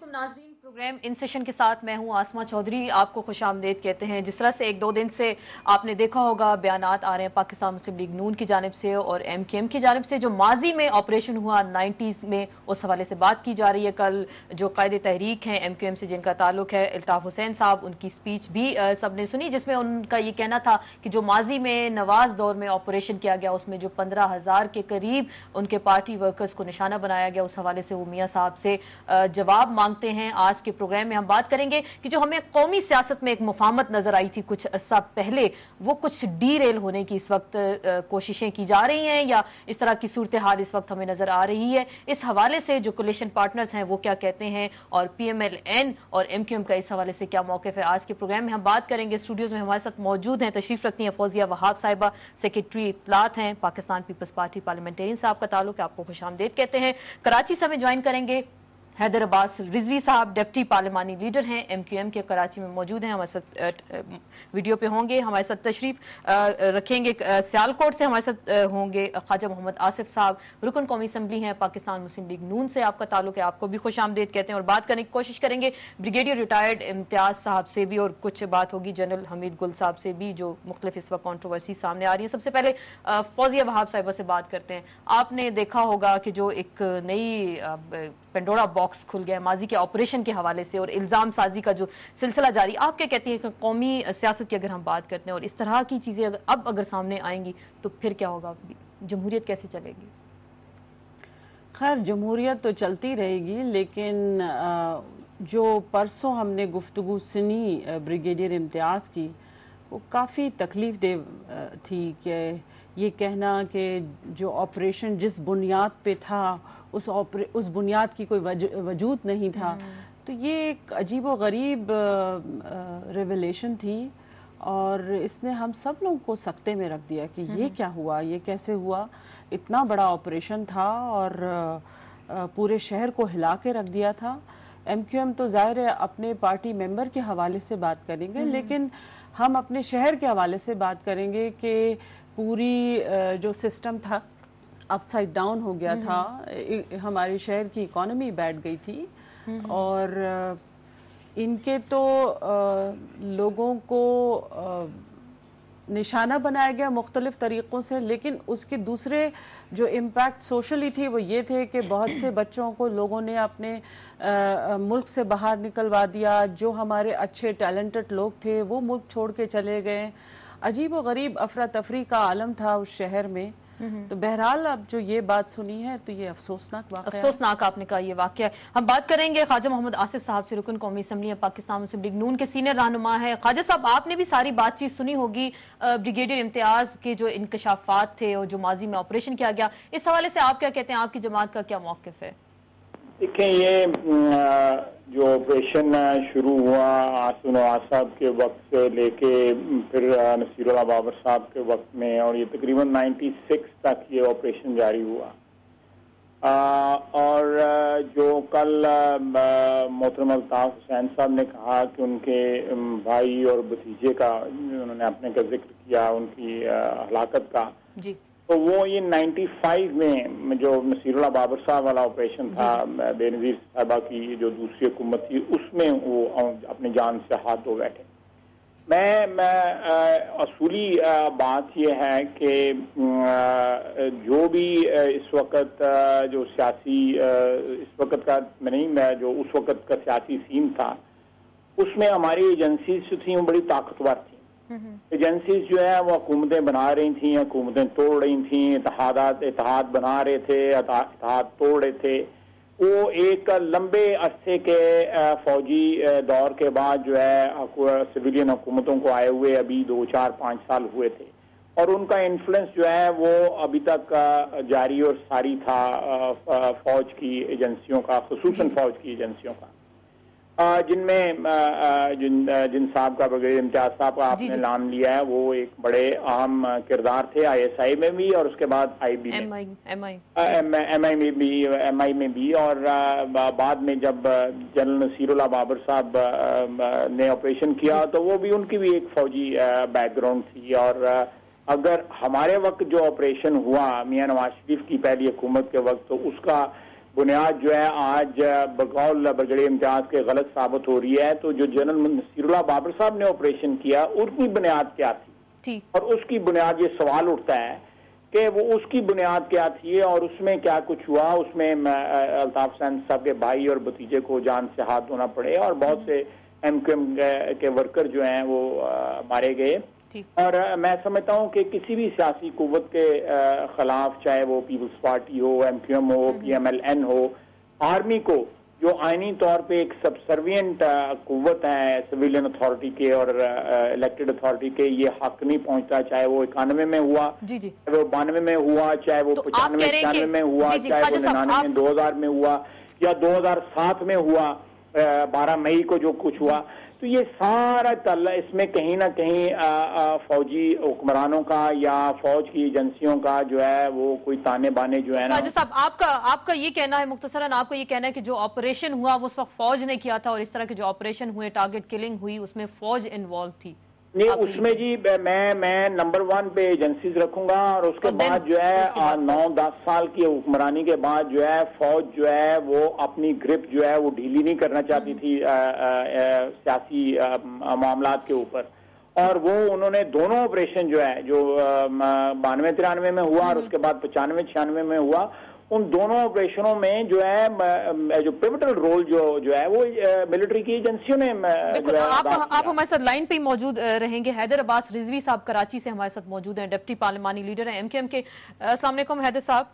नाज़रीन, programme in session के साथ मैं हूं आसमा चौधरी। आपको खुश आमदेद कहते हैं। जिस तरह से एक दो दिन से आपने देखा होगा बयानात आ रहे हैं पाकिस्तान मुस्लिम लीग नून की जानिब से और MQM की जानिब से, जो माजी में ऑपरेशन हुआ 90s में, उस हवाले से बात की जा रही है। कल जो कायदे तहरीक हैं MQM से जिनका ताल्लुक है, अल्ताफ हुसैन साहब, उनकी स्पीच भी सबने सुनी, जिसमें उनका ये कहना था कि जो माजी में नवाज दौर में ऑपरेशन किया गया उसमें जो 15,000 के करीब उनके पार्टी वर्कर्स को निशाना बनाया गया, उस हवाले से वो मियां साहब से जवाब मांगते हैं। आज के प्रोग्राम में हम बात करेंगे कि जो हमें कौमी सियासत में एक मुफाहमत नजर आई थी कुछ अरसा पहले, वो कुछ डीरेल होने की इस वक्त कोशिशें की जा रही हैं या इस तरह की सूरत हाल इस वक्त हमें नजर आ रही है। इस हवाले से जो कोलिशन पार्टनर्स हैं वो क्या कहते हैं और PMLN और MQM का इस हवाले से क्या मौक़िफ़ है, आज के प्रोग्राम में हम बात करेंगे। स्टूडियोज में हमारे साथ मौजूद हैं, तशरीफ रखती हैं फौजिया वहाब साहिबा, सेक्रेटरी इत्तलात हैं, पाकिस्तान पीपल्स पार्टी, पार्लियामेंटेरियन साहब का ताल्लुक है, आपको खुशामदीद कहते हैं। कराची से हमें ज्वाइन करेंगे हैदर अब्बास रिजवी साहब, डिप्टी पार्लिमानी लीडर हैं, MQM के, कराची में मौजूद हैं, हमारे साथ वीडियो पे होंगे। हमारे साथ तशरीफ रखेंगे सियालकोट से, हमारे साथ होंगे ख्वाजा मोहम्मद आसिफ साहब, रुकन कौमी असम्बली हैं, पाकिस्तान मुस्लिम लीग नून से आपका ताल्लुक है, आपको भी खुश आमदेद कहते हैं। और बात करने की कोशिश करेंगे ब्रिगेडियर रिटायर्ड इम्तियाज साहब से भी, और कुछ बात होगी जनरल हमीद गुल साहब से भी, जो मुख्तलिफ इस वक्त कॉन्ट्रोवर्सी सामने आ रही है। सबसे पहले फौजिया वहाब साहिबा से बात करते हैं। आपने देखा होगा कि जो एक नई पेंडोरा बॉक्स खुल गया माजी के ऑपरेशन के हवाले से और इल्जाम साजी का जो सिलसिला जारी, आप क्या कहती हैं कि कौमी सियासत की अगर हम बात करते हैं और इस तरह की चीजें अगर सामने आएंगी तो फिर क्या होगा, जमहूरियत कैसे चलेगी? खैर, जमहूरियत तो चलती रहेगी, लेकिन जो परसों हमने गुफ्तगू सुनी ब्रिगेडियर इम्तियाज की, वो काफ़ी तकलीफ दे थी कि ये कहना कि जो ऑपरेशन जिस बुनियाद पे था उस बुनियाद की कोई वजूद नहीं था। तो ये एक अजीब व गरीब रेवलेशन थी और इसने हम सब लोगों को सकते में रख दिया कि ये क्या हुआ, ये कैसे हुआ। इतना बड़ा ऑपरेशन था और पूरे शहर को हिला के रख दिया था। MQM तो जाहिर है अपने पार्टी मेंबर के हवाले से बात करेंगे, लेकिन हम अपने शहर के हवाले से बात करेंगे कि पूरी जो सिस्टम था अपसाइड डाउन हो गया था। हमारे शहर की इकोनॉमी बैठ गई थी और इनके तो लोगों को निशाना बनाया गया मुख्तलिफ तरीक़ों से, लेकिन उसके दूसरे जो इम्पैक्ट सोशली थी वो ये थे कि बहुत से बच्चों को लोगों ने अपने मुल्क से बाहर निकलवा दिया। जो हमारे अच्छे टैलेंटेड लोग थे वो मुल्क छोड़ के चले गए। अजीब व गरीब अफरा तफरी का आलम था उस शहर में। तो बहरहाल अब जो ये बात सुनी है तो ये अफसोसनाक वाक़या, अफसोसनाक आपने कहा ये वाक़या। हम बात करेंगे ख्वाजा मोहम्मद आसिफ साहब से, रुकन कौमी असम्बली पाकिस्तान मुस्लिम लीग नून के सीनियर रहनुमा है। ख्वाजा साहब, आपने भी सारी बातचीत सुनी होगी, ब्रिगेडियर इम्तियाज के जो इंकशाफात थे और जो माजी में ऑपरेशन किया गया, इस हवाले से आप क्या कहते हैं, आपकी जमात का क्या मौक़िफ़ है? देखें, ये जो ऑपरेशन शुरू हुआ आसिफ नवाज साहब के वक्त से लेके फिर नसीरुल्लाह बाबर साहब के वक्त में, और ये तकरीबन 96 तक ये ऑपरेशन जारी हुआ। और जो कल मोहतरम अल्ताफ हुसैन साहब ने कहा कि उनके भाई और भतीजे का, उन्होंने अपने का जिक्र किया उनकी हलाकत का जी, तो वो ये 95 में जो नसीरुल्लाह बाबर साहब वाला ऑपरेशन था, बेनज़ीर साहबा की जो दूसरी हुकूमत थी, उसमें वो अपनी जान से हाथ धो बैठे। मैं असूली बात यह है कि जो भी इस वक्त जो सियासी इस वक्त का नहीं, मैं जो उस वक्त का सियासी सीन था उसमें हमारी एजेंसीज थी वो बड़ी ताकतवर थी। एजेंसीज जो है वो हुकूमतें बना रही थी, हुकूमतें तोड़ रही थी, इत्तेहाद बना रहे थे, इत्तेहाद तोड़ रहे थे। वो एक लंबे अरसे के फौजी दौर के बाद जो है सिविलियन हुकूमतों को आए हुए अभी 2, 4, 5 साल हुए थे और उनका इन्फ्लुएंस जो है वो अभी तक जारी और सारी था फौज की एजेंसियों का, खुसूसन फौज की एजेंसियों का, जिनमें जिन साहब का ब्रिगेडियर इम्तियाज साहब का आपने नाम लिया है, वो एक बड़े अहम किरदार थे ISI में भी और उसके बाद IB में, MI में भी। और बाद में जब जनरल नसीरुल्लाह बाबर साहब ने ऑपरेशन किया तो वो भी, उनकी भी एक फौजी बैकग्राउंड थी। और अगर हमारे वक्त जो ऑपरेशन हुआ मियां नवाज शरीफ की पहली हुकूमत के वक्त, तो उसका بنیاد جو ہے آج بقول برگیڈیئر امتیاز کے غلط ثابت ہو رہی ہے. تو جو جنرل نصیر اللہ بابر صاحب نے آپریشن کیا ان کی بنیاد کیا تھی اور اس کی بنیاد یہ سوال اٹھتا ہے کہ وہ اس کی بنیاد کیا تھی اور اس میں کیا کچھ ہوا. اس میں الطاف حسین صاحب کے بھائی اور بھتیجے کو جان سے ہاتھ دھونا پڑے اور بہت سے ایم کیو ایم کے ورکر جو ہیں وہ مارے گئے. اور میں سمجھتا ہوں کہ کسی بھی سیاسی قوت کے خلاف, چاہے وہ پیپلز پارٹی ہو, ایم کیو ایم ہو, پی ایم ایل این ہو, آرمی کو جو آئینی طور پہ ایک سبسروینٹ قوت ہے سویلین اتھارٹی کے اور الیکٹڈ اتھارٹی کے, یہ حق نہیں پہنچتا. چاہے وہ 91 میں ہوا, چاہے وہ 92 میں ہوا, چاہے وہ 95 میں ہوا, چاہے وہ 99 میں 2000 میں ہوا یا 2007 میں ہوا, 12 مئی کو جو کچھ ہوا. تو یہ سارا تعلق اس میں کہیں نہ کہیں فوجی حکمرانوں کا یا فوج کی ایجنسیوں کا جو ہے وہ کوئی تانے بانے جو ہے نا. خواجہ صاحب آپ کا یہ کہنا ہے, مختصراً آپ کا یہ کہنا ہے کہ جو آپریشن ہوا وہ اس وقت فوج نے کیا تھا اور اس طرح کے جو آپریشن ہوئے, ٹارگٹ کلنگ ہوئی, اس میں فوج انوالو تھی؟ نہیں, اس میں جی میں نمبر 1 پہ ایجنسیز رکھوں گا اور اس کے بعد جو ہے 9-10 سال کی حکمرانی کے بعد جو ہے فوج جو ہے وہ اپنی گرپ جو ہے وہ ڈھیلی نہیں کرنا چاہتی تھی سیاسی معاملات کے اوپر. اور وہ انہوں نے دونوں آپریشن جو ہے جو 92-93 میں ہوا اور اس کے بعد 95-96 میں ہوا, ان دونوں آپریشنوں میں جو ہے جو پیوٹل رول جو ہے وہ ملٹری کی ایجنسیوں نے. آپ ہمارے ساتھ لائن پہ ہی موجود رہیں گے. حیدر عباس رضوی صاحب کراچی سے ہمارے ساتھ موجود ہیں, ڈپٹی پارلیمانی لیڈر ہیں ایم کیو ایم کے. السلام علیکم حیدر صاحب.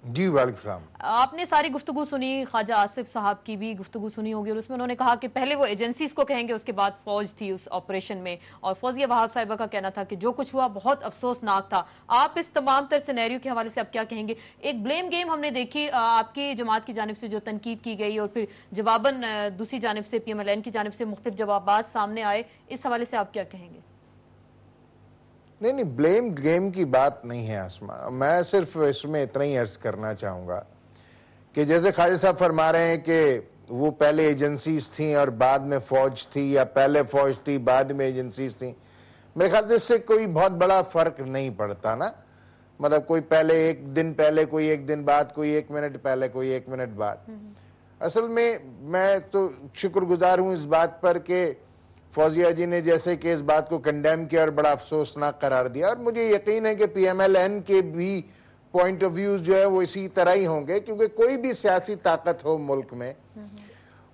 جی وعلیکم السلام. آپ نے ساری گفتگو سنی, خواجہ آصف صاحب کی بھی گفتگو سنی ہوگی اور اس میں انہوں نے کہا کہ پہلے وہ ایجنسیز کو کہیں گے, اس کے بعد فوج تھی اس آپریشن میں, اور فوزیہ وہاب صاحبہ کا کہنا تھا کہ جو کچھ ہوا بہت افسوسناک تھا. آپ اس تمام تر سینیریو کے حوالے سے اب کیا کہیں گے؟ ایک بلیم گیم ہم نے دیکھی آپ کی جماعت کی جانب سے جو تنقید کی گئی اور پھر جواباً دوسری جانب سے پی ایم ایل این کی جانب سے مختلف جوابات سامنے آئے, اس حوالے سے آپ کیا کہیں گے؟ نہیں, بلیم گیم کی بات نہیں ہے اسما. میں صرف اس میں اتنا ہی عرض کرنا چاہوں گا کہ جیسے خواجہ صاحب فرما رہے ہیں کہ وہ پہلے ایجنسیز تھیں اور بعد میں فوج تھی, یا پہلے فوج تھی بعد میں ایجنسیز تھیں, میرے خیال سے اس سے کوئی بہت بڑا فرق نہیں پڑتا نا. مطلب کوئی پہلے 1 دن پہلے, کوئی 1 دن بعد, کوئی 1 منٹ پہلے, کوئی 1 منٹ بعد. اصل میں تو شکر گزار ہوں اس بات پر کہ فوزیہ جی نے جیسے کہ اس بات کو کنڈیم کیا اور بڑا افسوسناک قرار دیا, اور مجھے یقین ہے کہ پی ایم ایل این کے بھی پوائنٹ آف ویوز جو ہے وہ اسی طرح ہی ہوں گے, کیونکہ کوئی بھی سیاسی طاقت ہو ملک میں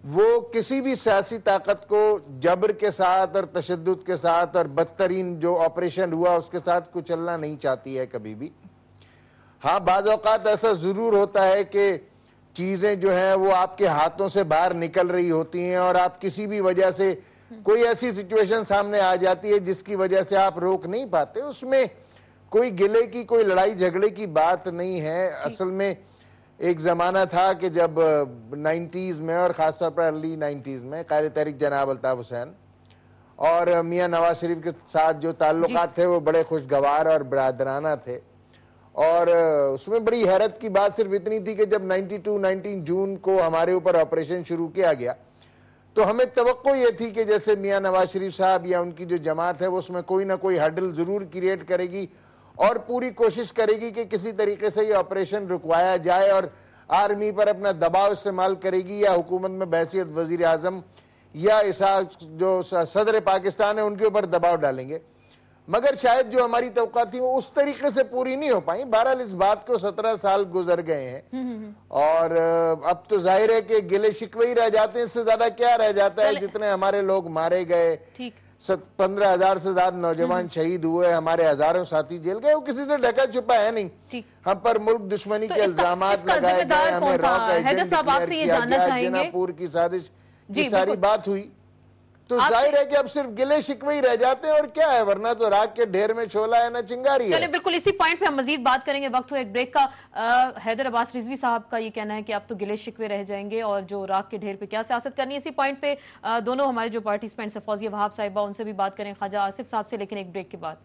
وہ کسی بھی سیاسی طاقت کو جبر کے ساتھ اور تشدد کے ساتھ اور بدترین جو آپریشن ہوا اس کے ساتھ کچلنا نہیں چاہتی ہے کبھی بھی. ہاں, بعض اوقات ایسا ضرور ہوتا ہے کہ چیزیں جو ہیں وہ آپ کے ہاتھوں سے باہر نکل رہی ہوتی ہیں اور آپ کسی بھی وجہ سے کوئی ایسی سچویشن سامنے آ جاتی ہے جس کی وجہ سے آپ روک نہیں پاتے. اس میں کوئی گلے کی, کوئی لڑائی جھگڑے کی بات نہیں ہے. اصل میں ایک زمانہ تھا کہ جب 90s میں اور خاص طور پر ارلی 90s میں قائد تحریک جناب الطاف حسین اور میاں نواز شریف کے ساتھ جو تعلقات تھے وہ بڑے خوشگوار اور برادرانہ تھے, اور اس میں بڑی حیرت کی بات صرف اتنی تھی کہ جب 19 جون کو ہمارے اوپر آپریشن شروع کیا گیا تو ہمیں توقع یہ تھی کہ جیسے میاں نواز شریف صاحب یا ان کی جو جماعت ہے وہ اس میں کوئی نہ کوئی ہڈل ضرور کریٹ کرے گی اور پوری کوشش کرے گی کہ کسی طریقے سے یہ آپریشن رکوایا جائے اور آرمی پر اپنا دباؤ استعمال کرے گی یا حکومت میں بحیثیت وزیر اعظم یا جو صدر پاکستان ہے ان کے اوپر دباؤ ڈالیں گے. مگر شاید جو ہماری توقعات تھیں وہ اس طریقے سے پوری نہیں ہو پائیں. بہرحال اس بات کو 17 سال گزر گئے ہیں اور اب تو ظاہر ہے کہ گلے شکوے ہی رہ جاتے ہیں, اس سے زیادہ کیا رہ جاتا ہے. جتنے ہمارے لوگ مارے گئے, 15,000 سے زیادہ نوجوان شہید ہوئے, ہمارے ہزاروں ساتھی جیل گئے, وہ کسی سے ڈھکا چھپا ہے نہیں. ہم پر ملک دشمنی کے الزامات لگائے گئے, ہمیں راک ایجنٹ ڈکلیئر کیا گیا, جنا پور کی سازش کی ساری بات ہوئی. تو ظاہر ہے کہ اب صرف گلے شکوے ہی رہ جاتے ہیں اور کیا ہے, ورنہ تو راک کے ڈھیر میں شعلہ ہے نہ چنگاری ہے. چلے بالکل اسی پوائنٹ پہ ہم مزید بات کریں گے, وقت ہو ایک بریک کا. حیدر عباس رضوی صاحب کا یہ کہنا ہے کہ اب تو گلے شکوے رہ جائیں گے اور جو راک کے ڈھیر پہ کیا سیاست کرنی ہے. اسی پوائنٹ پہ دونوں ہمارے جو پارٹیسپینٹس ہیں فوزیہ وہاب صاحبہ, ان سے بھی بات کریں, خواجہ آصف صاحب سے, لیکن ایک بریک کے بعد.